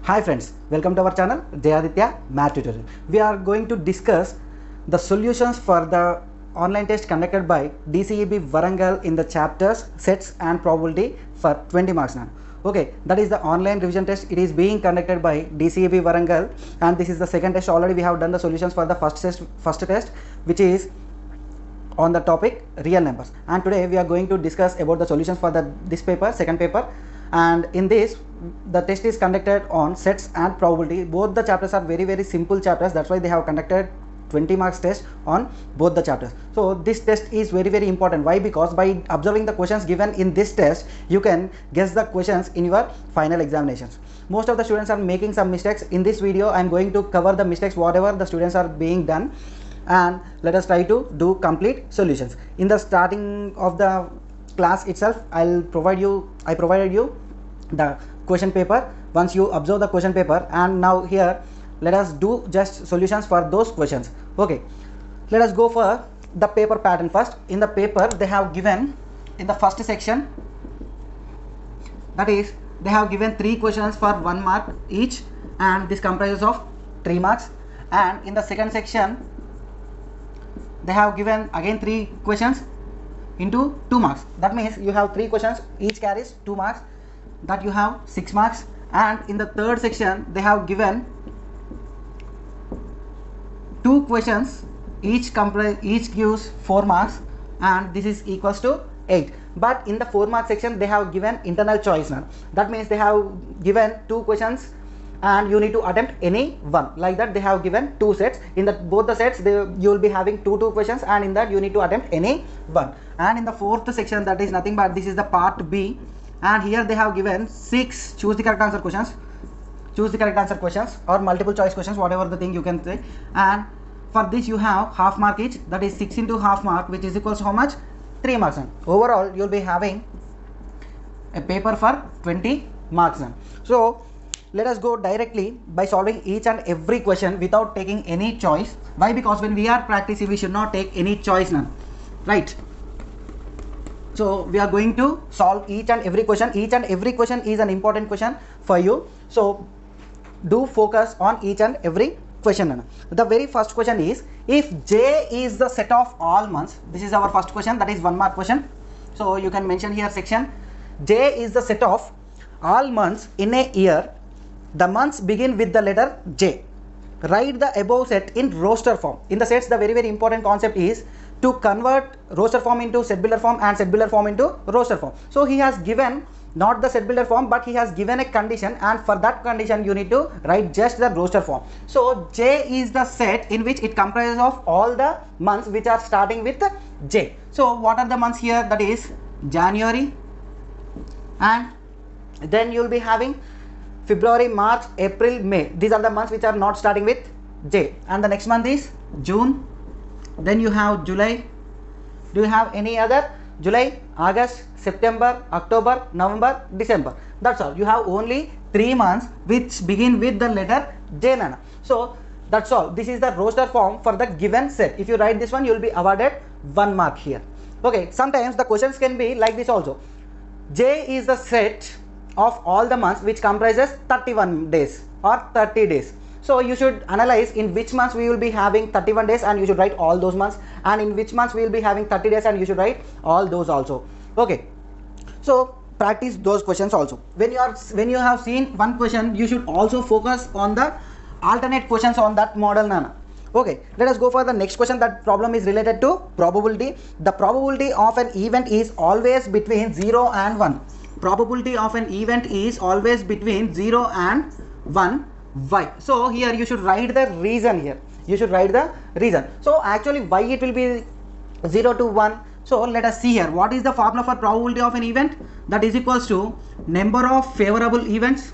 Hi friends, welcome to our channel Jayaditya Math Tutorial. We are going to discuss the solutions for the online test conducted by DCEB Warangal in the chapters sets and probability for 20 marks now. Okay, that is the online revision test. It is being conducted by DCEB Warangal and this is the second test. Already we have done the solutions for the first test which is on the topic real numbers, and today we are going to discuss about the solutions for this paper, second paper. And in this the test is conducted on sets and probability. Both the chapters are very simple chapters, that's why they have conducted 20 marks test on both the chapters. So this test is very important. Why? Because by observing the questions given in this test you can guess the questions in your final examinations. Most of the students are making some mistakes. In this video I am going to cover the mistakes whatever the students are being done, and let us try to do complete solutions. In the starting of the class itself I provided you the question paper. Once you observe the question paper, and now here let us do just solutions for those questions. Okay, let us go for the paper pattern first. In the paper they have given, in the first section, that is they have given 3 questions for 1 mark each, and this comprises of 3 marks. And in the second section they have given again 3 questions into 2 marks. That means you have 3 questions, each carries 2 marks, that you have 6 marks. And in the third section they have given 2 questions, each gives 4 marks, and this is equals to 8. But in the 4 mark section they have given internal choice now. That means they have given 2 questions and you need to attempt any one. Like that they have given 2 sets. In both the sets you will be having 2 questions, and in that you need to attempt any one. And in the fourth section, that is nothing but this is the part B, and here they have given 6 choose the correct answer questions or multiple choice questions, whatever the thing you can say. And for this you have half mark each, that is 6 into half mark, which is equals to how much? 3 marks. Overall you will be having a paper for 20 marks. So let us go directly by solving each and every question without taking any choice. Why? Because when we are practicing we should not take any choice now, right? So we are going to solve each and every question. Each and every question is an important question for you, so do focus on each and every question. The very first question is, if J is the set of all months, this is our first question, that is 1 mark question. So you can mention here section, J is the set of all months in a year. The months begin with the letter J. Write the above set in roster form. In the sets the very important concept is to convert roster form into set builder form and set builder form into roster form. So he has given not the set builder form, but he has given a condition, and for that condition you need to write just the roster form. So J is the set in which it comprises of all the months which are starting with J. So what are the months here? That is January, and then you will be having February, March, April, May. These are the months which are not starting with J. And the next month is June. Then you have July. Do you have any other? July, August, September, October, November, December. That's all. You have only 3 months which begin with the letter J. Nana. So that's all. This is the roster form for the given set. If you write this one, you will be awarded 1 mark here. Okay. Sometimes the questions can be like this also. J is the set of all the months which comprises 31 days or 30 days. So you should analyze in which months we will be having 31 days and you should write all those months, and in which months we will be having 30 days and you should write all those also. Okay, so practice those questions also. When you have seen one question, you should also focus on the alternate questions on that model, Nana. Okay, let us go for the next question. That problem is related to probability. The probability of an event is always between 0 and 1. Probability of an event is always between 0 and 1. Why? So here you should write the reason here. You should write the reason. So actually why it will be 0 to 1? So let us see here. What is the formula for probability of an event? That is equals to number of favorable events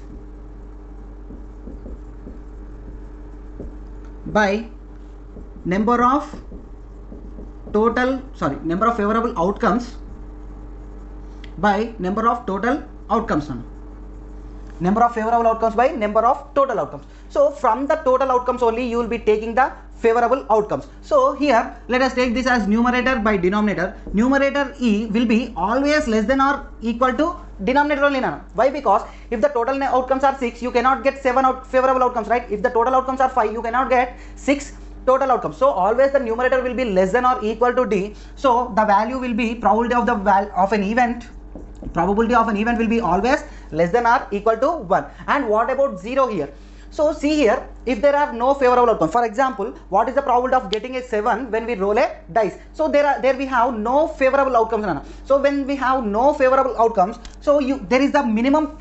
by number of favorable outcomes by number of total outcomes. Number of favorable outcomes by number of total outcomes. So from the total outcomes only you will be taking the favorable outcomes. So here let us take this as numerator by denominator. Numerator E will be always less than or equal to denominator only, Nana. Why? Because if the total outcomes are 6, you cannot get 7 favorable outcomes, right? If the total outcomes are 5, you cannot get 6 total outcomes. So always the numerator will be less than or equal to d. So the value will be probability of an event. Probability of an event will be always less than or equal to 1. And what about 0 here? So see here, if there are no favorable outcomes, for example, what is the probability of getting a 7 when we roll a dice? So there we have no favorable outcomes, Nana. So when we have no favorable outcomes, so there is the minimum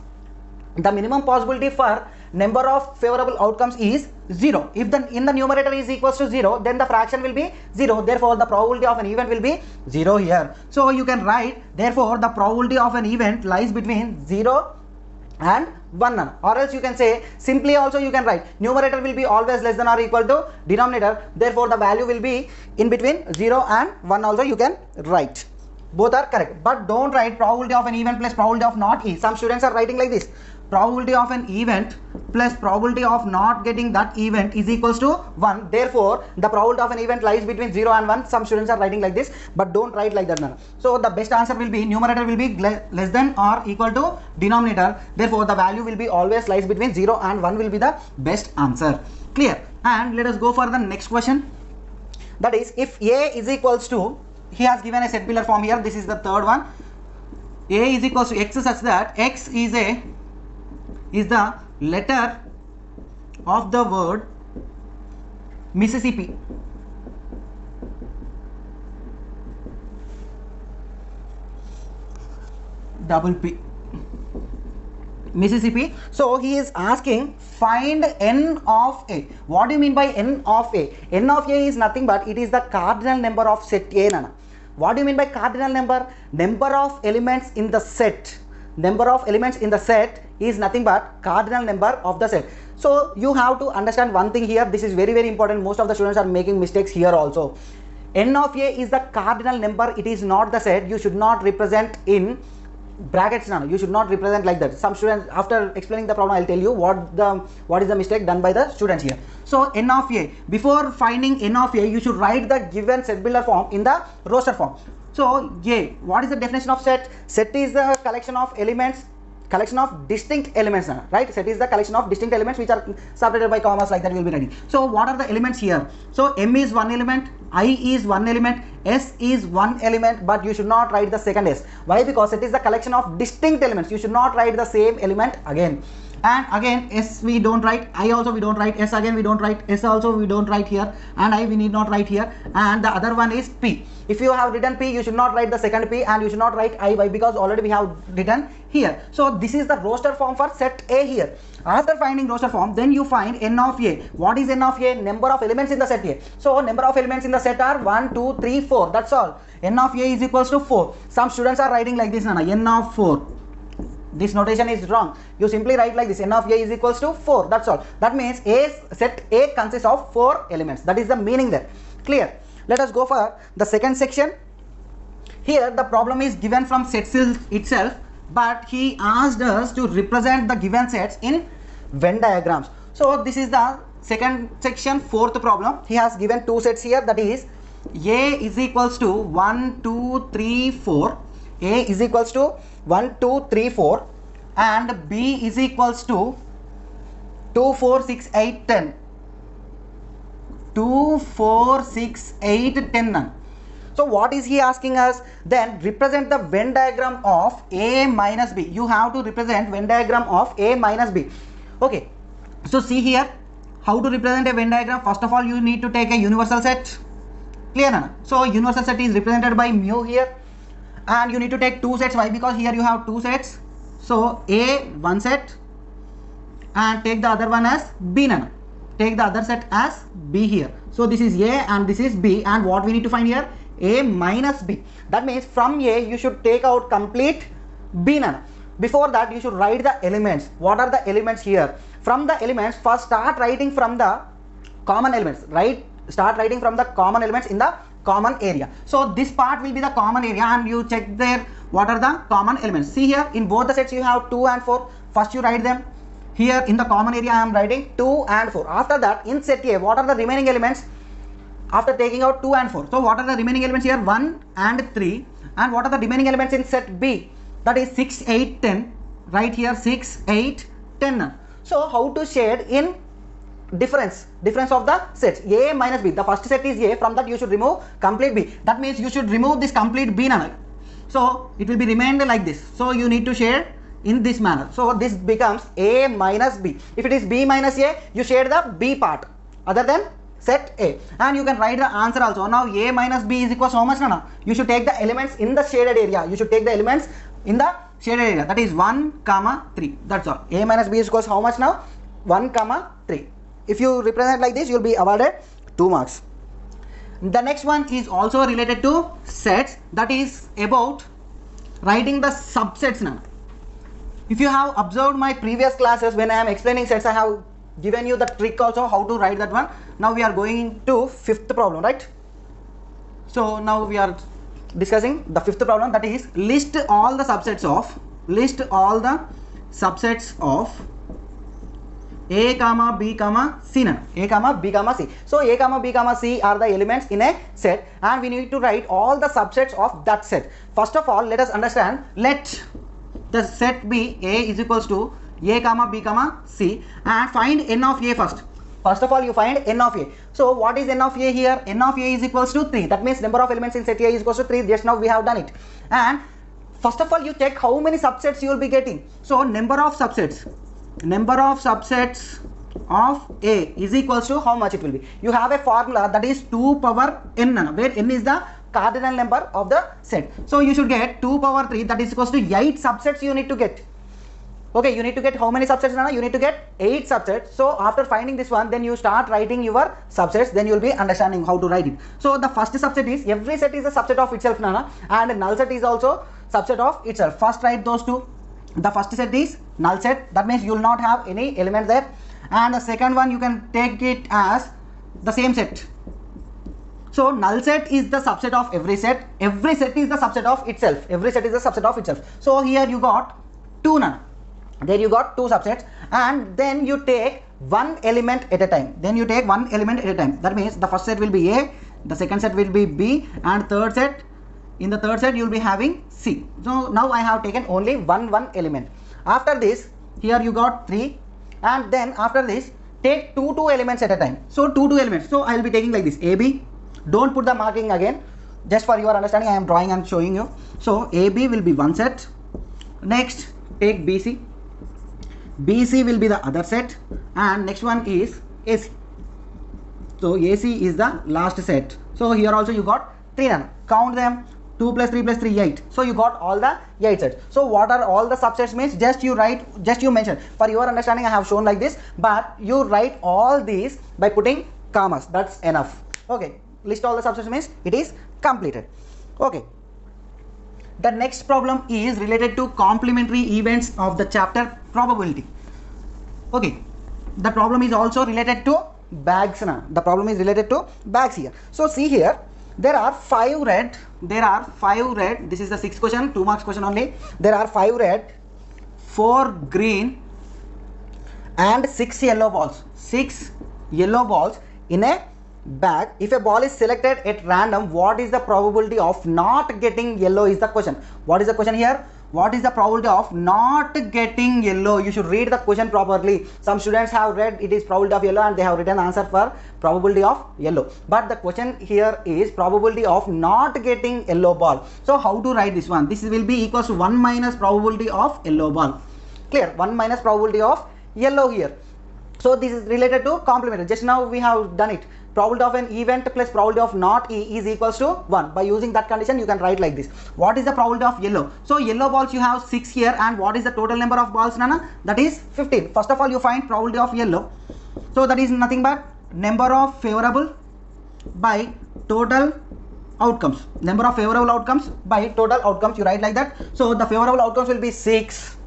possibility for number of favorable outcomes is 0. If in the numerator is equals to 0, then the fraction will be 0. Therefore, the probability of an event will be 0 here. So you can write, therefore, the probability of an event lies between 0 and 1, Nana. Or else you can say, simply also you can write, numerator will be always less than or equal to denominator. Therefore, the value will be in between 0 and 1 also you can write. Both are correct. But don't write probability of an event plus probability of not e. Some students are writing like this. Probability of an event plus probability of not getting that event is equals to 1. Therefore, the probability of an event lies between 0 and 1. Some students are writing like this, but don't write like that, Nana. So the best answer will be numerator will be less than or equal to denominator. Therefore, the value will be always lies between 0 and 1 will be the best answer. Clear? And let us go for the next question. That is, if A is equals to, he has given a set Miller form here. This is the third one. A is equals to x such that x is the letter of the word Mississippi. Double P. Mississippi. So he is asking, find n of A. What do you mean by n of A? N of A is nothing but it is the cardinal number of set A, Nana. What do you mean by cardinal number? Number of elements in the set. Number of elements in the set is nothing but cardinal number of the set. So you have to understand one thing here. This is very, very important. Most of the students are making mistakes here also. N of A is the cardinal number. It is not the set. You should not represent in brackets, Nana. You should not represent like that. Some students, after explaining the problem, I'll tell you what is the mistake done by the students here. So n of A, before finding n of A, you should write the given set builder form in the roster form. So A, what is the definition of set? Set is the collection of elements, collection of distinct elements, right? Set is the collection of distinct elements which are separated by commas, like that we will be writing. So what are the elements here? So M is one element, I is one element, S is one element, but you should not write the second S. Why? Because it is the collection of distinct elements. You should not write the same element again. And again, S we don't write, I also we don't write, S again we don't write, S also we don't write here, and I we need not write here, and the other one is P. If you have written P, you should not write the second P, and you should not write I. Why? Because already we have written here. So this is the roster form for set A here. After finding roster form, then you find n of A. What is n of A? Number of elements in the set A. So number of elements in the set are 1, 2, 3, 4. That's all. N of A is equals to 4. Some students are writing like this, Nana. N of 4. This notation is wrong. You simply write like this. N of A is equals to 4. That's all. That means set A consists of 4 elements. That is the meaning there. Clear? Let us go for the second section. Here the problem is given from set itself, but he asked us to represent the given sets in Venn diagrams. So this is the second section, fourth problem. He has given two sets here, that is A is equals to 1, 2, 3, 4. A is equals to 1, 2, 3, 4, and B is equals to 2, 4, 6, 8, 10. 2, 4, 6, 8, 10. So what is he asking us? Then represent the Venn diagram of A minus B. You have to represent Venn diagram of A minus B. Okay. So see here how to represent a Venn diagram. First of all, you need to take a universal set. Clear, Nana? So universal set is represented by mu here. And you need to take two sets. Why? Because here you have two sets. So A one set and take the other one as B, Nana. Take the other set as B here. So this is A and this is B, and what we need to find here? A minus B. That means from A you should take out complete B, Nana. Before that you should write the elements. What are the elements here? From the elements, first start writing from the common elements. Start writing from the common elements in the common area. So this part will be the common area, and you check there what are the common elements. See here in both the sets you have 2 and 4. First you write them. Here in the common area I am writing 2 and 4. After that in set A, what are the remaining elements after taking out 2 and 4? So what are the remaining elements here? 1 and 3. And what are the remaining elements in set B? that is 6, 8, 10. Right here 6, 8, 10. So how to shade in difference of the sets A minus B. The first set is A, from that you should remove complete B. That means you should remove this complete B nana. So it will be remained like this. So you need to shade in this manner. So this becomes A minus B. If it is B minus A, you shade the B part other than set A, and you can write the answer also. Now A minus B is equals how much nana? You should take the elements in the shaded area. You should take the elements in the shaded area, that is 1, 3. That's all. A minus B is equals how much now? 1, 3. If you represent like this, you will be awarded 2 marks. The next one is also related to sets, that is about writing the subsets now. If you have observed my previous classes, when I am explaining sets, I have given you the trick also how to write that one. Now we are going to fifth problem, right? So now we are discussing the fifth problem, that is list all the subsets of A comma B comma C. A comma B comma C. So A comma B comma C are the elements in a set, and we need to write all the subsets of that set. First of all, let us understand. Let the set be A is equals to A comma B comma C, and find n of A first. First of all, you find n of A. So what is n of A here? N of A is equals to 3. That means number of elements in set A is equals to 3. Just now we have done it. And first of all, you check how many subsets you will be getting. So number of subsets of A is equals to how much it will be. You have a formula, that is 2 power n, where n is the cardinal number of the set. So you should get 2 power 3, that is equals to 8 subsets you need to get. Okay, you need to get how many subsets, Nana? You need to get 8 subsets. So after finding this one, then you start writing your subsets, then you will be understanding how to write it. So the first subset is, every set is a subset of itself, Nana, and null set is also subset of itself. First write those two. The first set is null set, that means you will not have any element there, and the second one you can take it as the same set. So null set is the subset of every set is the subset of itself. So here you got 2 none. There you got 2 subsets, and then you take one element at a time. That means the first set will be A, the second set will be B, and in the third set you will be having C. So now I have taken only one element. After this, here you got 3, and then after this take two elements at a time. So two elements. So I will be taking like this, AB. Don't put the marking again. Just for your understanding, I am drawing and showing you. So AB will be one set. Next, take BC. BC will be the other set, and next one is AC. So AC is the last set. So here also you got 3 none. Count them. 2 plus 3 plus 3, 8. So you got all the 8 sets. So what are all the subsets means? Just you mention. For your understanding, I have shown like this, but you write all these by putting commas. That's enough. Okay. List all the subsets means it is completed. Okay. The next problem is related to complementary events of the chapter probability. Okay. The problem is also related to bags. Here. So see here, there are 5 red. This is the 6th question, 2 marks question only. There are 5 red, 4 green, and 6 yellow balls. 6 yellow balls in a bag. If a ball is selected at random, what is the probability of not getting yellow is the question. What is the question here? What is the probability of not getting yellow? You should read the question properly. Some students have read it is probability of yellow and they have written answer for probability of yellow. But the question here is probability of not getting yellow ball. So how to write this one? This will be equals to 1 minus probability of yellow ball. Clear? 1 minus probability of yellow here. So this is related to complementary. Just now we have done it. Probability of an event plus probability of not E is equals to 1. By using that condition, you can write like this. What is the probability of yellow? So yellow balls you have 6 here, and what is the total number of balls, Nana? That is 15. First of all, you find probability of yellow. So that is nothing but number of favorable by total outcomes. Number of favorable outcomes by total outcomes. You write like that. So the favorable outcomes will be 6,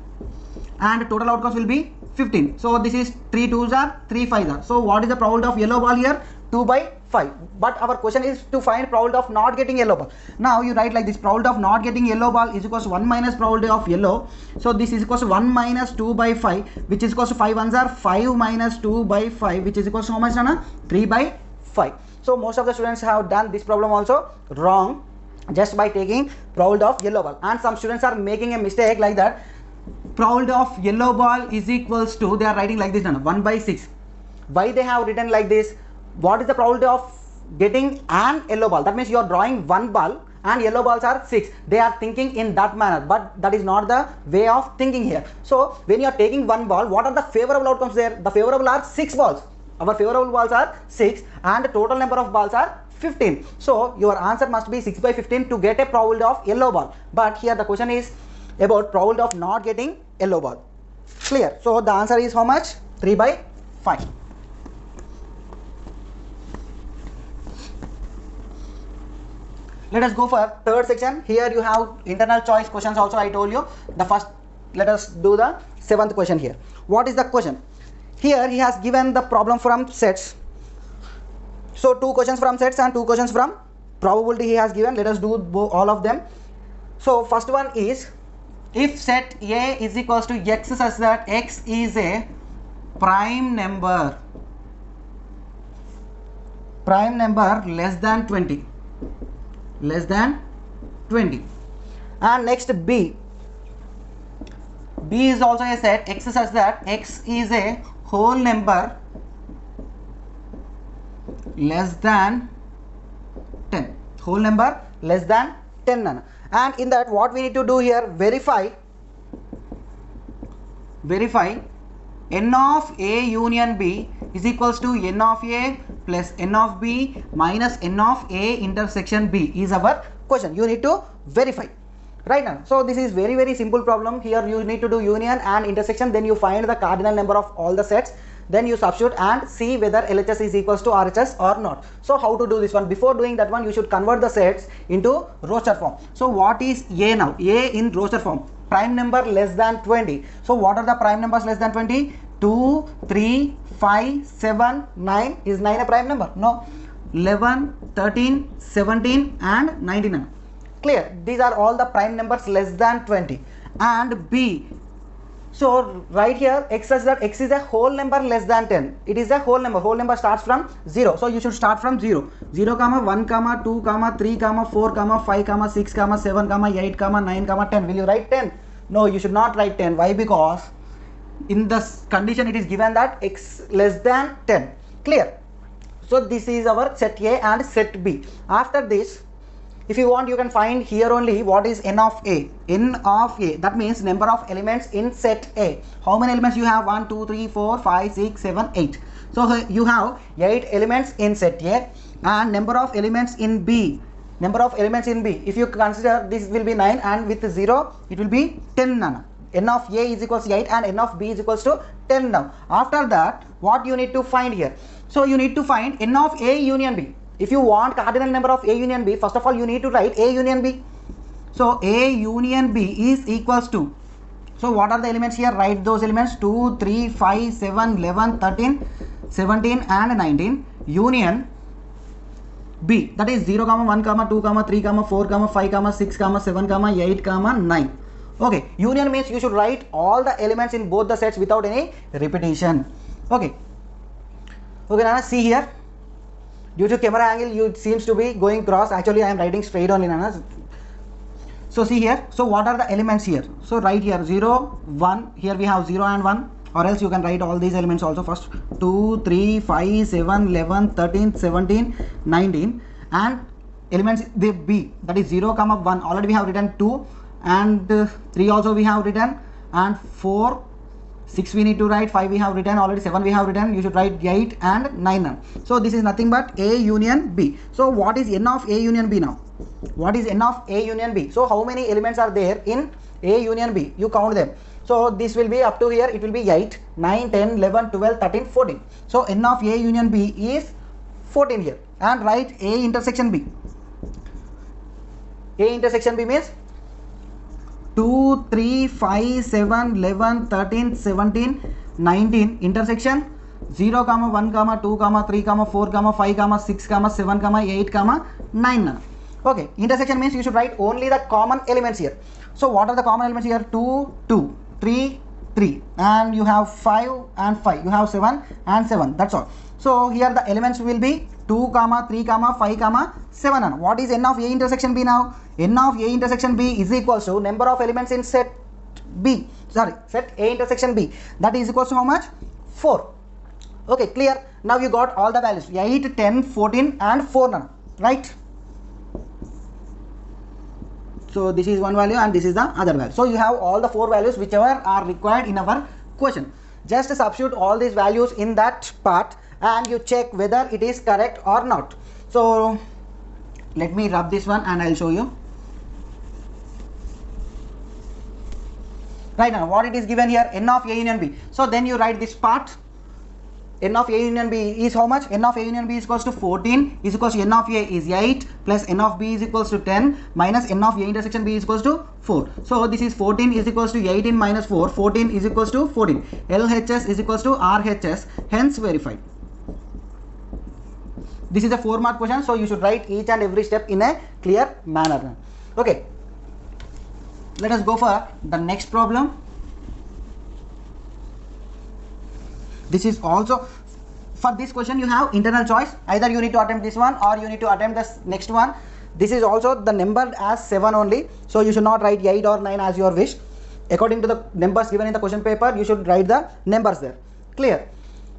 and total outcomes will be 15. So this is 3 2s are 3 5s are. So what is the probability of yellow ball here? 2 by 5. But our question is to find probability of not getting yellow ball. Now you write like this: probability of not getting yellow ball is equals to 1 minus probability of yellow. So this is equals to 1 minus 2 by 5, which is equals to 5 ones are 5 minus 2 by 5, which is equals to how much, Nana? 3 by 5. So most of the students have done this problem also wrong. just by taking probability of yellow ball. And some students are making a mistake like that. Probability of yellow ball is equals to, they are writing like this, 1 by 6. Why they have written like this? What is the probability of getting an yellow ball? That means you are drawing one ball and yellow balls are 6. They are thinking in that manner, but that is not the way of thinking here. So when you are taking one ball, what are the favorable outcomes there? The favorable are 6 balls. Our favorable balls are 6 and the total number of balls are 15. So your answer must be 6 by 15 to get a probability of yellow ball. But here the question is about probability of not getting yellow ball. Clear? So the answer is how much? 3 by 5. Let us go for third section. Here you have internal choice questions also. I told you the first. Let us do the 7th question here. What is the question? Here he has given the problem from sets. So 2 questions from sets and 2 questions from probability he has given. Let us do all of them. So first one is, if set A is equals to x such that x is a prime number less than 20, and next B is also a set x such that x is a whole number less than 10, and in that what we need to do here, verify n of A union B is equals to n of A plus n of B minus n of A intersection B is our question. You need to verify right now. So this is very, very simple problem. Here you need to do union and intersection, then you find the cardinal number of all the sets, then you substitute and see whether LHS is equals to RHS or not. So how to do this one? Before doing that one, you should convert the sets into roster form. So what is A now? A in roster form, prime number less than 20. So what are the prime numbers less than 20? 2, 3, 5, 7, 9. Is 9 a prime number? No. 11, 13, 17 and 19. Clear? These are all the prime numbers less than 20. And B, so right here x such that x is a whole number less than 10. It is a whole number. Whole number starts from 0. So you should start from 0. 0, 1, 2, 3, 4, 5, 6, 7, 8, 9, 10. Will you write 10? No, you should not write 10. Why? Because in this condition it is given that x less than 10. Clear? So this is our set A and set B. After this, if you want, you can find here only what is n of A. N of A, that means number of elements in set A. How many elements you have? 1, 2, 3, 4, 5, 6, 7, 8. So you have 8 elements in set A and number of elements in B. If you consider, this will be 9 and with 0 it will be 10. N of A is equals to 8 and n of B is equals to 10 now. After that, what you need to find here? So you need to find n of A union B. If you want cardinal number of A union B, first of all you need to write A union B. So A union B is equals to, so what are the elements here? Write those elements: 2, 3, 5, 7, 11, 13, 17 and 19 union B, that is 0, 1, 2, 3, 4, 5, 6, 7, 8, 9. Okay, union means you should write all the elements in both the sets without any repetition. Okay, Nana, see here. Due to camera angle, you seems to be going cross. Actually, I am writing straight only, Nana. So see here. So what are the elements here? So write here 0, 1. Here we have 0 and 1. Or else you can write all these elements also first. 2, 3, 5, 7, 11, 13, 17, 19. And elements the B, that is 0, 1. Already we have written 2. And 3 also we have written. And 4. 6 we need to write, 5 we have written already, 7 we have written. You should write 8 and 9. So this is nothing but A union B. So what is n of A union B now? What is n of A union B? So how many elements are there in A union B? You count them. So this will be up to here, it will be 8, 9, 10, 11, 12, 13, 14. So n of A union B is 14 here. And write A intersection B. A intersection B means 2, 3, 5, 7, 11, 13, 17, 19 intersection 0, 1, 2, 3, 4, 5, 6, 7, 8, 9. Okay, intersection means you should write only the common elements here. So what are the common elements here? 2, 2, 3, 3, and you have 5 and 5, you have 7 and 7, that's all. So here the elements will be 2 comma 3 comma 5 comma 7. And what is n of A intersection B now? N of A intersection B is equals to number of elements in set B, sorry, set A intersection B, that is equals to how much? 4. Okay, clear. Now you got all the values 8, 10, 14 and 4 now, right? So this is one value and this is the other value. So you have all the 4 values whichever are required in our question. Just substitute all these values in that part and you check whether it is correct or not. So let me rub this one and I'll show you. Right now what it is given here, n of A union B. So then you write this part. N of A union B is how much? N of A union B is equals to 14 is equals to n of A is 8 plus n of B is equals to 10 minus n of A intersection B is equals to 4. So this is 14 is equals to 18 minus 4. 14 is equals to 14. LHS is equals to RHS, hence verified. This is a 4-mark question, so you should write each and every step in a clear manner. Okay, let us go for the next problem. This is also, for this question you have internal choice, either you need to attempt this one or you need to attempt this next one. This is also the number as 7 only, so you should not write 8 or 9 as your wish. According to the numbers given in the question paper, you should write the numbers there. Clear?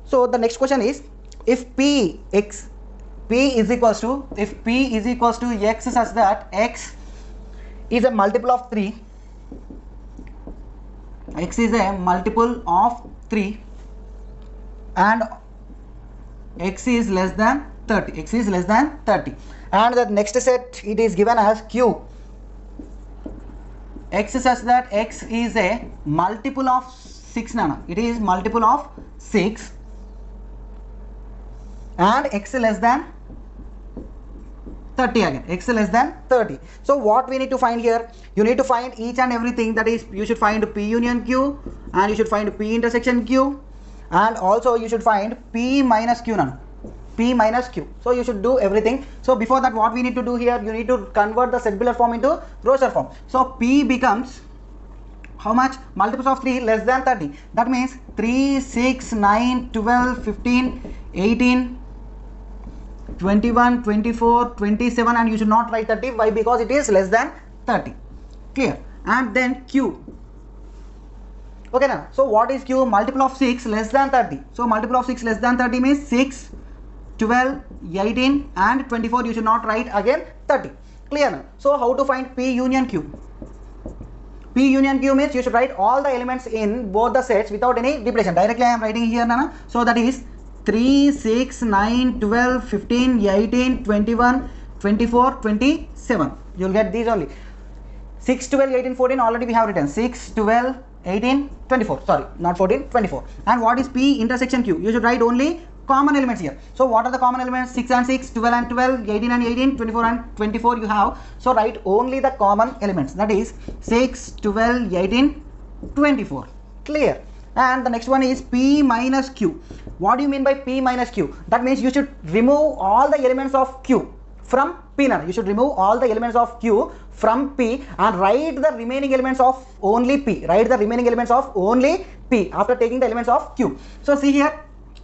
So the next question is, if P is equals to x such that x is a multiple of 3, x is a multiple of 3 and x is less than 30, and the next set it is given as q, x such that x is a multiple of 6 nana, it is multiple of 6 and x less than 30 again, x less than 30. So what we need to find here, you need to find each and everything, that is you should find P union Q and you should find P intersection Q and also you should find P minus Q none, P minus Q. So you should do everything. So before that what we need to do here, you need to convert the set Biller form into Rocher form. So P becomes how much? Multiples of 3 less than 30, that means 3, 6, 9, 12, 15, 18, 21, 24, 27 and you should not write 30. Why? Because it is less than 30. Clear? And then Q. Okay now, so what is Q? Multiple of 6 less than 30. So multiple of 6 less than 30 means 6, 12, 18 and 24. You should not write again 30. Clear now? So how to find P union Q? P union Q means you should write all the elements in both the sets without any depletion. Directly I am writing here Nana. So that is 3, 6, 9, 12, 15, 18, 21, 24, 27. You will get these only. 6, 12, 18, 14 already we have written. 6, 12, 18, 24. Sorry, not 14, 24. And what is P intersection Q? You should write only common elements here. So what are the common elements? 6 and 6, 12 and 12, 18 and 18, 24 and 24 you have. So write only the common elements. That is 6, 12, 18, 24. Clear? And the next one is P minus Q. What do you mean by P minus Q? That means you should remove all the elements of Q from P. You should remove all the elements of Q from P and write the remaining elements of only P. Write the remaining elements of only P after taking the elements of Q. So see here,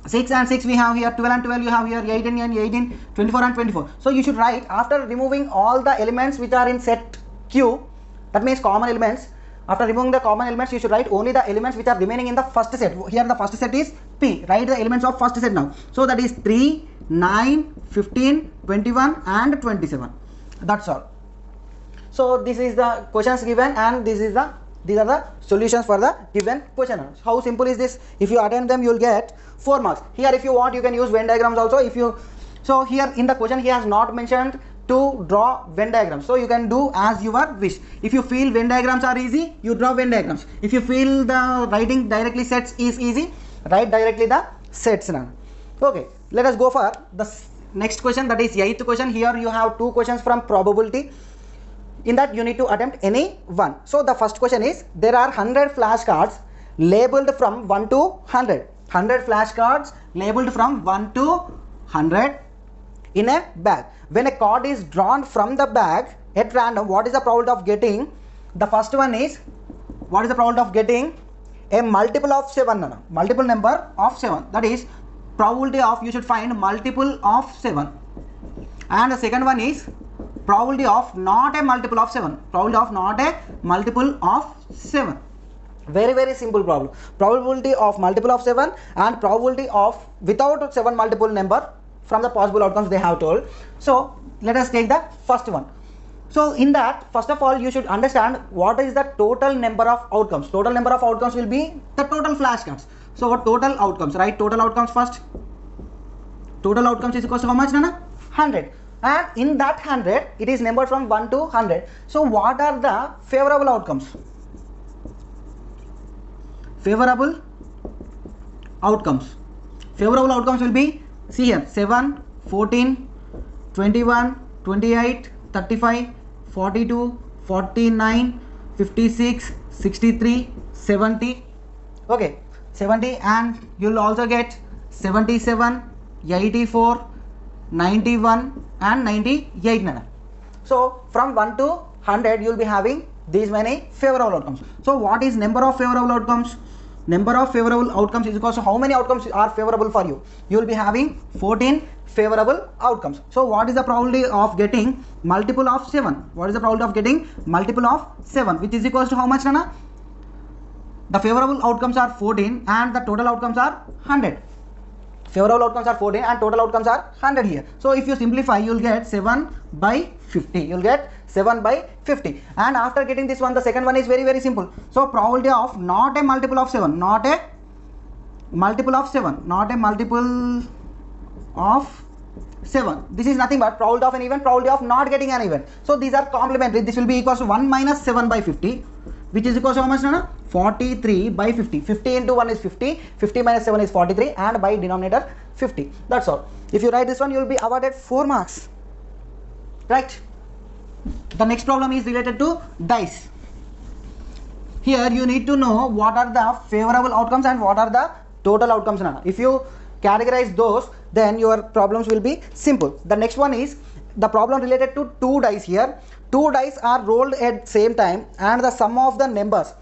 6 and 6 we have here, 12 and 12 you have here, 18 and 18, 24 and 24. So you should write after removing all the elements which are in set Q, that means common elements. After removing the common elements, you should write only the elements which are remaining in the first set. Here the first set is P. Write the elements of first set now. So that is 3, 9, 15, 21 and 27. That's all. So this is the questions given and these are the solutions for the given question. How simple is this? If you attempt them, you will get 4 marks. Here if you want, you can use Venn diagrams also. So here in the question he has not mentioned to draw Venn diagrams, so you can do as your wish. If you feel Venn diagrams are easy, you draw Venn diagrams. If you feel the writing directly sets is easy, write directly the sets now. Okay, let us go for the next question, that is 8th question. Here you have 2 questions from probability. In that you need to attempt any one. So the first question is, there are 100 flashcards labeled from 1 to 100. 100 flashcards labeled from 1 to 100 in a bag. When a card is drawn from the bag at random, what is the probability of getting? The first one is, what is the probability of getting a multiple of 7, multiple number of 7, that is probability of, you should find multiple of 7. And the second one is probability of not a multiple of 7, probability of not a multiple of 7. Very, very simple problem. Probability of multiple of 7 and probability of without 7 multiple number from the possible outcomes they have told. So let us take the first one. So in that, first of all, you should understand what is the total number of outcomes. Total number of outcomes will be the total flashcards. So what total outcomes, right? Total outcomes first. Total outcomes is equal to how much, Nana? 100. And in that 100, it is numbered from 1 to 100. So what are the favorable outcomes? Favorable outcomes. Favorable outcomes will be, see here, 7, 14, 21, 28, 35, 42, 49, 56, 63, 70. Okay, 70, and you'll also get 77, 84, 91 and 98. So from 1 to 100 you'll be having these many favorable outcomes. So what is number of favorable outcomes? Number of favorable outcomes is equal to how many outcomes are favorable for you. You will be having 14 favorable outcomes. So what is the probability of getting multiple of 7? What is the probability of getting multiple of 7, which is equal to how much, Nana? The favorable outcomes are 14 and the total outcomes are 100. Favorable outcomes are 14 and total outcomes are 100 here. So if you simplify, you will get 7 by 50. You will get 7 by 50. And after getting this one, the second one is very, very simple. So probability of not a multiple of 7, not a multiple of 7, not a multiple of 7. This is nothing but probability of an event, probability of not getting an event. So these are complementary. This will be equal to 1 minus 7 by 50, which is equal to how much, Nana? 43 by 50. 50 into 1 is 50. 50 minus 7 is 43, and by denominator 50. That's all. If you write this one, you will be awarded 4 marks. Right? The next problem is related to dice. Here you need to know what are the favorable outcomes and what are the total outcomes, Nana. If you categorize those, then your problems will be simple. The next one is the problem related to 2 dice here. 2 dice are rolled at same time, and the sum of the numbers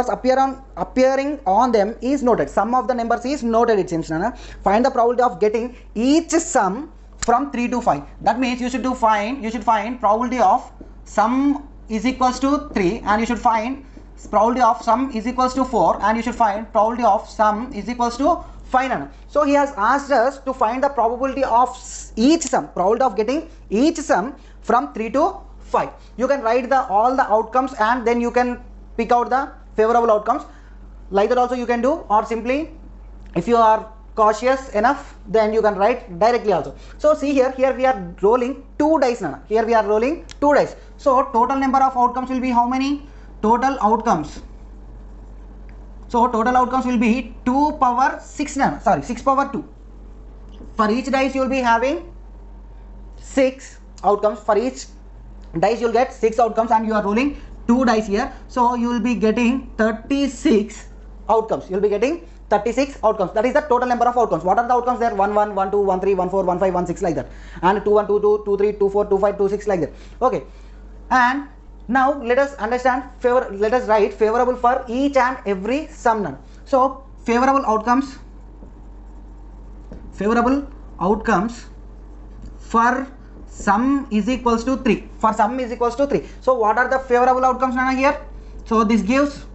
appearing on them is noted. Sum of the numbers is noted, it seems, Nana. Find the probability of getting each sum from 3 to 5. That means you should find probability of sum is equals to 3, and you should find probability of sum is equals to 4, and you should find probability of sum is equals to 5, Nana. So he has asked us to find the probability of each sum, probability of getting each sum from 3 to 5. You can write all the outcomes, and then you can pick out the favorable outcomes. Like that also you can do, or simply if you are cautious enough, then you can write directly also. So see here we are rolling 2 dice, Nana. Here we are rolling 2 dice. So total number of outcomes will be how many? Total outcomes. So total outcomes will be 2 power 6, Nana. Sorry, 6 power 2. For each dice you will be having 6 outcomes. For each dice you will get 6 outcomes, and you are rolling 2 dice here. So you will be getting 36 outcomes. You will be getting 36 outcomes. That is the total number of outcomes. What are the outcomes there? 1 1, 1 2, 1 3, 1 4, 1 5, 1 6, like that. And 2 1, 2 2, 2 3, 2 4, 2 5, 2 6, like that. Okay. And now let us understand, let us write favorable for each and every sum, Nana. So favorable outcomes for sum is equals to 3. For sum is equals to 3. So what are the favorable outcomes, Nana, here? So this gives,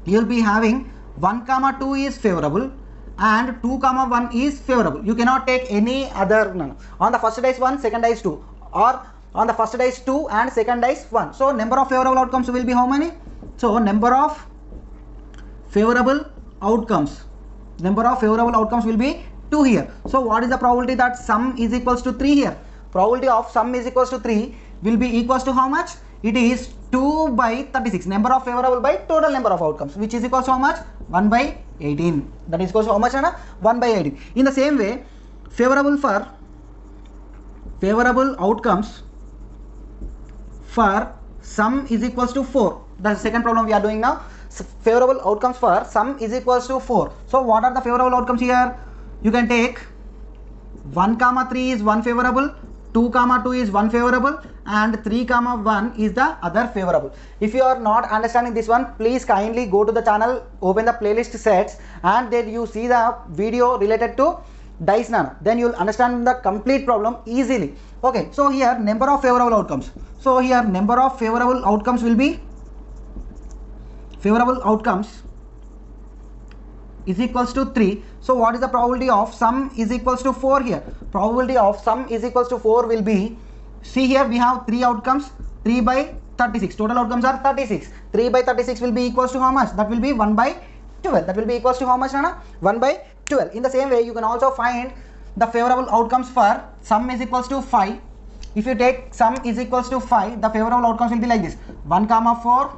you will be having 1 comma 2 is favorable and 2 comma 1 is favorable. You cannot take any other, Nana. On the first dice 1, second dice 2, or on the first dice 2 and second dice 1. So number of favorable outcomes will be how many? So number of favorable outcomes will be 2 here. So what is the probability that sum is equals to 3 here? Probability of sum is equals to 3 will be equals to how much? It is 2 by 36. Number of favorable by total number of outcomes, which is equals to how much? 1 by 18. That is equals to how much, Anna? 1 by 18. In the same way, favorable outcomes for sum is equals to 4. That's the second problem we are doing now. Favorable outcomes for sum is equals to 4. So what are the favorable outcomes here? You can take 1 comma 3 is 1 favorable, 2 comma 2 is one favorable and 3 comma 1 is the other favorable. If you are not understanding this one, please kindly go to the channel, open the playlist sets, and then you see the video related to dice nano, then you will understand the complete problem easily. Okay, so here number of favorable outcomes. So here number of favorable outcomes will be favorable outcomes is equals to 3. So what is the probability of sum is equals to 4 here? Probability of sum is equals to 4 will be, see here we have 3 outcomes, 3 by 36. Total outcomes are 36. 3 by 36 will be equals to how much? That will be 1 by 12. That will be equals to how much, Nana? 1 by 12. In the same way, you can also find the favorable outcomes for sum is equals to 5. If you take sum is equals to 5, the favorable outcomes will be like this: 1 comma 4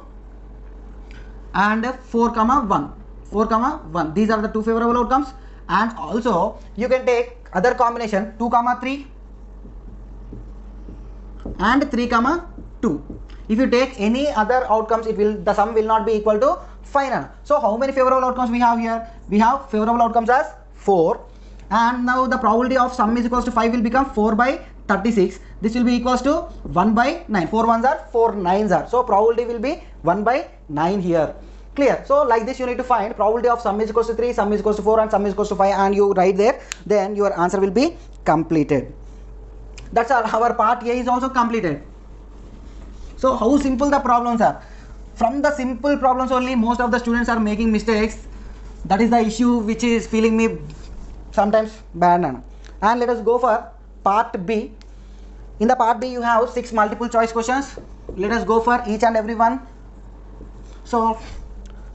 and 4 comma 1. 4 comma 1. These are the two favorable outcomes. And also you can take other combination 2 comma 3 and 3 comma 2. If you take any other outcomes, the sum will not be equal to 5. So how many favorable outcomes we have here? We have favorable outcomes as 4, and now the probability of sum is equals to 5 will become 4 by 36. This will be equals to 1 by 9. 4 ones are 4 nines are. So probability will be 1 by 9 here. Clear? So like this you need to find probability of sum is equals to 3, sum is equals to 4 and sum is equals to 5, and you write there, then your answer will be completed. That's all. Our part A is also completed. So how simple the problems are. From the simple problems only most of the students are making mistakes. That is the issue which is feeling me sometimes bad. And let us go for part B. In the part B you have 6 multiple choice questions. Let us go for each and every one. So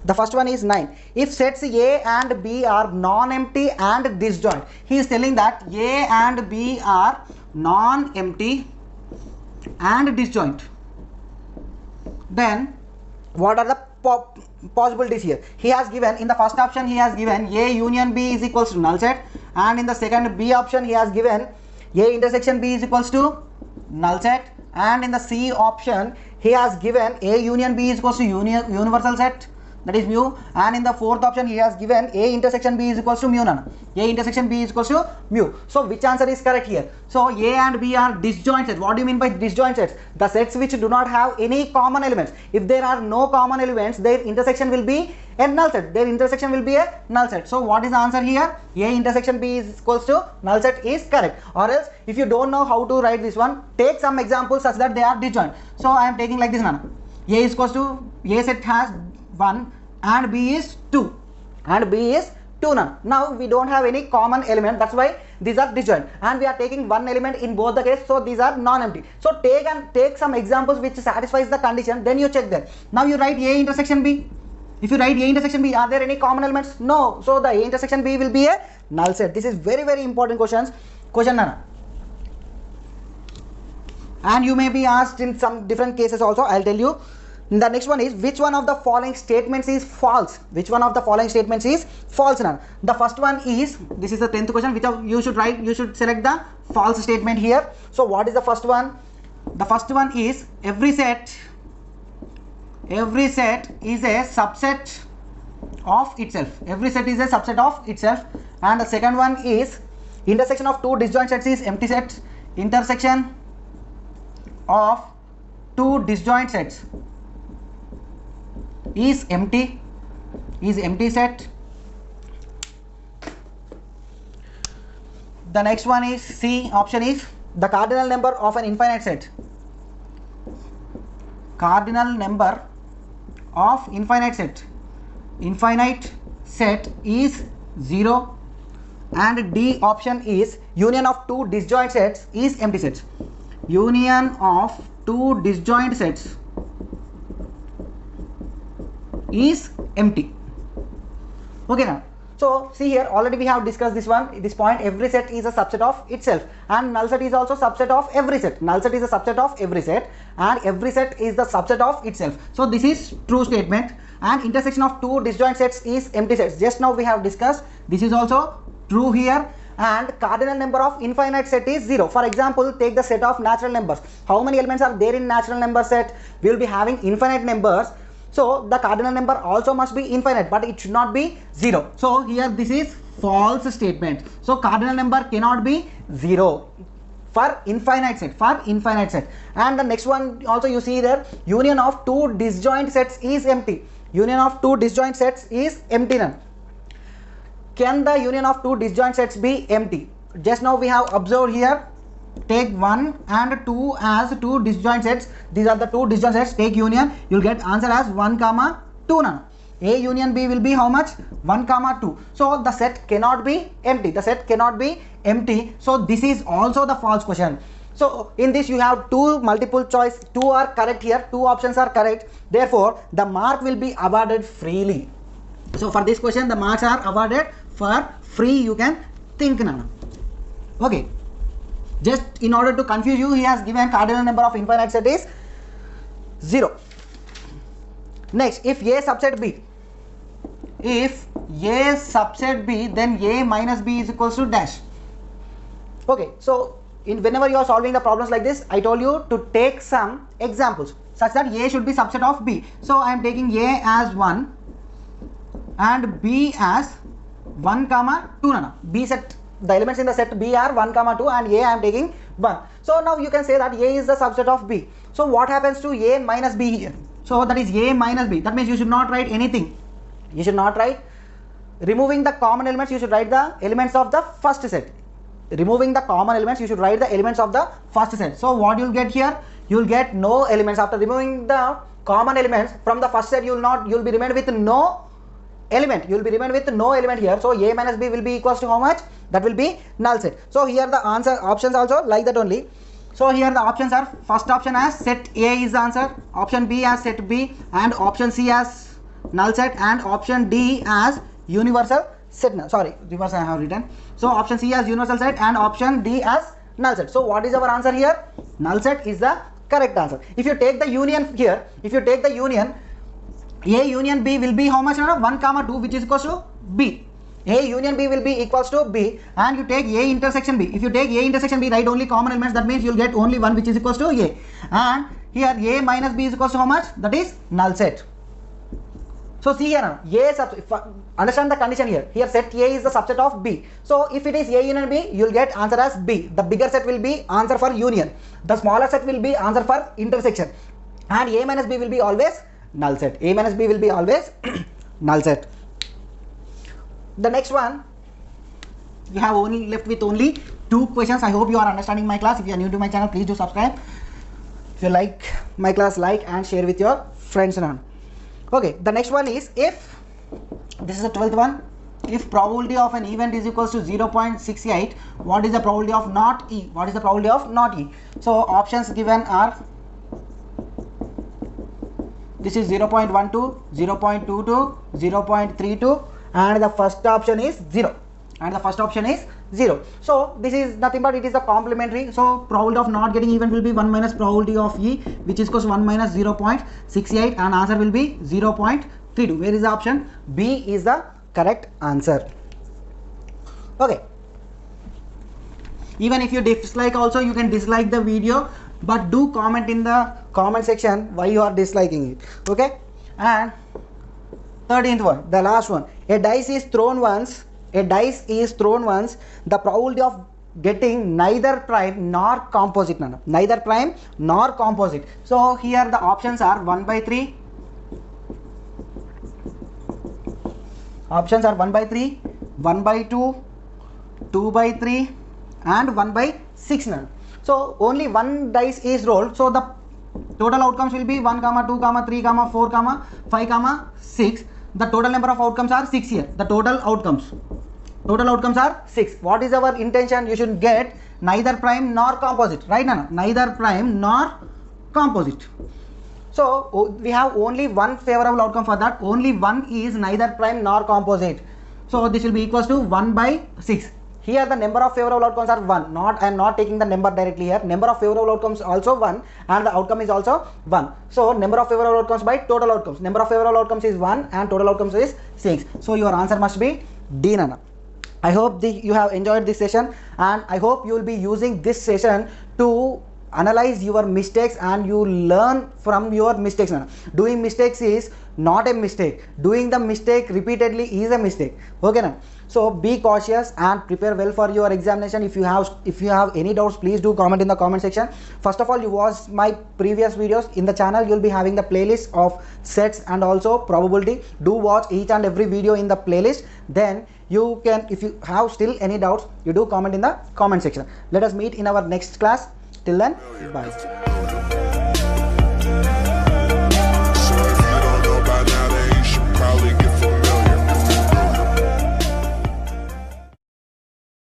the first one is 9. If sets A and B are non-empty and disjoint. He is telling that A and B are non-empty and disjoint. Then what are the possibilities here? He has given, in the first option he has given A union B is equals to null set, and in the second B option he has given A intersection B is equals to null set, and in the C option he has given A union B is equals to universal set, that is mu, and in the fourth option he has given A intersection B is equals to mu none. A intersection B is equals to mu. So which answer is correct here? So A and B are disjoint sets. What do you mean by disjoint sets? The sets which do not have any common elements. If there are no common elements, their intersection will be a null set. Their intersection will be a null set. So what is the answer here? A intersection B is equals to null set is correct. Or else if you don't know how to write this one, take some examples such that they are disjoint. So I am taking like this one. A is equals to, A set has 1 and B is 2 and B is 2 none. Now we don't have any common element, that's why these are disjoint, and we are taking one element in both the case, so these are non-empty. So take some examples which satisfies the condition, then you check that. Now you write A intersection B. If you write A intersection B, are there any common elements? No. So the A intersection B will be a null set. This is very very important question nana. And you may be asked in some different cases also. I'll tell you. The next one is, which one of the following statements is false? Which one of the following statements is false? None. The first one is, this is the 10th question, which you should write, you should select the false statement here. So what is the first one? The first one is, every set is a subset of itself. Every set is a subset of itself. And the second one is, intersection of two disjoint sets is empty sets. Intersection of two disjoint sets is empty set. The next one is, C option is, the cardinal number of an infinite set. Cardinal number of infinite set is 0. And D option is, union of two disjoint sets is empty sets. Union of two disjoint sets is empty. Okay now. So see here, already we have discussed this point. Every set is a subset of itself, and null set is also subset of every set. Null set is a subset of every set, and every set is the subset of itself. So this is true statement. And intersection of two disjoint sets is empty sets. Just now we have discussed, this is also true here. And cardinal number of infinite set is 0. For example, take the set of natural numbers. How many elements are there in natural number set? We will be having infinite numbers. So the cardinal number also must be infinite, but it should not be 0. So here this is false statement. So cardinal number cannot be 0. for infinite set. And the next one also you see there, union of two disjoint sets is empty. Union of two disjoint sets is empty. None. Can the union of two disjoint sets be empty? Just now we have observed here, take 1 and 2 as two disjoint sets. These are the two disjoint sets. Take union, you'll get answer as 1 comma 2. None. A union B will be how much? 1 comma 2. So the set cannot be empty. The set cannot be empty. So this is also the false question. So in this you have two multiple choice. 2 are correct here. 2 options are correct. Therefore the mark will be awarded freely. So for this question the marks are awarded for free. You can think now. Okay. Just in order to confuse you, he has given cardinal number of infinite set is 0. Next, if A subset B, if A subset B, then A minus B is equals to dash. Okay, so whenever you are solving the problems like this, I told you to take some examples such that A should be subset of B. So I am taking A as 1 and B as 1 comma 2. No. B set, the elements in the set B are 1 comma 2 and A I am taking 1. So now you can say that A is the subset of B. So what happens to A minus B here? So that is A minus B. That means you should not write anything. You should not write. Removing the common elements, you should write the elements of the first set. Removing the common elements, you should write the elements of the first set. So what you'll get here? You'll get no elements. After removing the common elements from the first set, you'll be remained with no element. You'll be remained with no element here. So A minus B will be equals to how much? That will be null set. So here the answer options also like that only. So here the options are, first option as set A is the answer, option B as set B, and option C as null set, and option D as universal set. Sorry, reverse I have written. So option C as universal set and option D as null set. So what is our answer here? Null set is the correct answer. If you take the union here, if you take the union, A union B will be how much? 1 comma 2, which is equals to B. A union B will be equals to B, and you take A intersection B. If you take A intersection B, write only common elements, that means you will get only 1, which is equals to A. And here A minus B is equals to how much? That is null set. So see here now, understand the condition here. Here set A is the subset of B. So if it is A union B, you will get answer as B. The bigger set will be answer for union. The smaller set will be answer for intersection. And A minus B will be always null set. A minus B will be always null set. The next one, you have only left with only 2 questions. I hope you are understanding my class. If you are new to my channel, please do subscribe. If you like my class, like and share with your friends and all. Okay, the next one is, if this is the 12th one, if probability of an event is equals to 0.68, what is the probability of not E? What is the probability of not E? So options given are, this is 0.12, 0.22, 0.32, and the first option is 0. So this is nothing but it is the complementary. So probability of not getting event will be 1 minus probability of E, which is equals to 1 minus 0.68, and answer will be 0.32. Where is the option? B is the correct answer. Okay. Even if you dislike also, you can dislike the video, but do comment in the comment section why you are disliking it. Okay. And 13th one, the last one. A dice is thrown once. The probability of getting neither prime nor composite. Neither prime nor composite. So here the options are 1 by 3. Options are 1 by 3, 1 by 2, 2 by 3, and 1 by 6. So only one dice is rolled. So the total outcomes will be 1, 2, 3, 4, 5, 6. The total number of outcomes are 6 here. The total outcomes are 6. What is our intention? You should get neither prime nor composite, right? Neither prime nor composite. So we have only one favorable outcome for that. Only one is neither prime nor composite. So this will be equals to 1 by 6. Here the number of favorable outcomes are 1. I am not taking the number directly here. Number of favorable outcomes also 1, and the outcome is also 1. So number of favorable outcomes by total outcomes. Number of favorable outcomes is 1 and total outcomes is 6. So your answer must be D. I hope you have enjoyed this session, and I hope you will be using this session to analyze your mistakes and you learn from your mistakes. Doing mistakes is not a mistake, doing the mistake repeatedly is a mistake. Okay na? So be cautious and prepare well for your examination. If you have any doubts, please do comment in the comment section. First of all, you watch my previous videos in the channel. You'll be having the playlist of sets and also probability. Do watch each and every video in the playlist. Then you can, if you have still any doubts, you do comment in the comment section. Let us meet in our next class. Till then, bye.